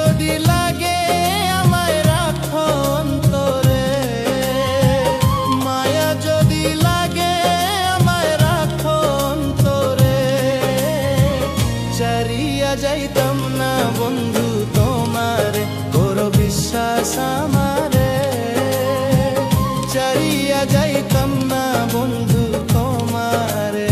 যদি লাগে আমায় রাখো অন্তরে, মায়া যদি লাগে আমায় রাখো অন্তরে, চারিয়া যাইতাম না বন্ধু তোমারে, করো বিশ্বাস আমারে, চারিয়া যাইতাম না বন্ধু তোমারে।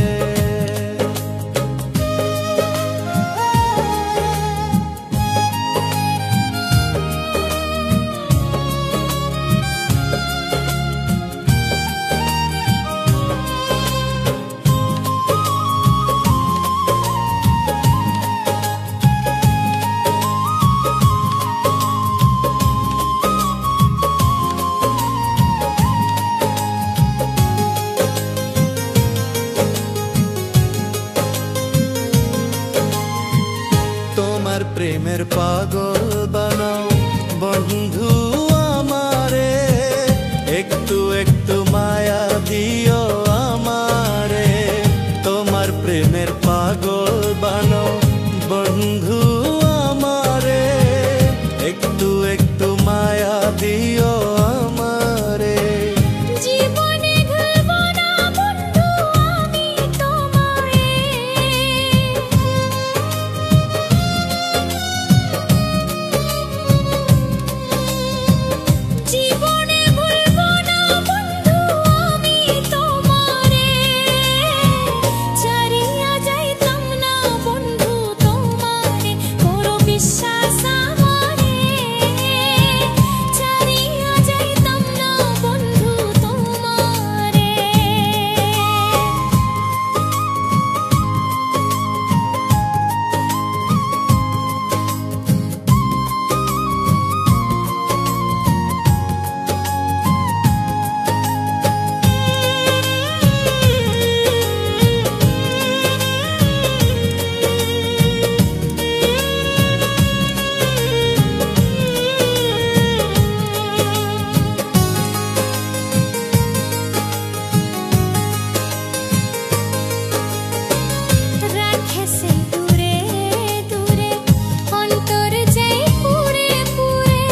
প্রেমের পাগল বানাও বন্ধু আমারে, একটু একটু মায়া দিও আমারে। তোমার প্রেমের পাগল বানাও বন্ধু আমারে, একটু একটু মায়া দিও আমারে। জীবনে ভুলবো না বন্ধু আমি তোমারে, জীবনে ভুলবো না বন্ধু আমি তোমারে, ছাড়িয়া যাইতাম না বন্ধু তোমারে, করো বিশ্বাস আমারে, ছাড়িয়া যাইতাম না বন্ধু তোমারে। রাখেছে দূরে দূরে অন্তর যাই পুরে পুরে,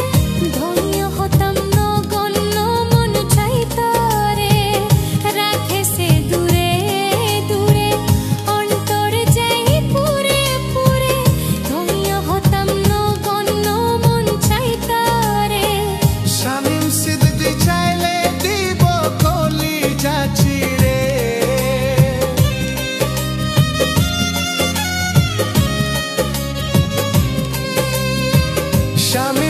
ধন্য হতাম নগণ্য মন চাইতারে। রাখেছে দূরে দূরে অন্তর যাই পুরে পুরে, ধন্য হতাম নগণ্য মন চাইতারে। শামীম সিদ্দিকী চাইলে দিব কলিজা চিড়ে, শামীম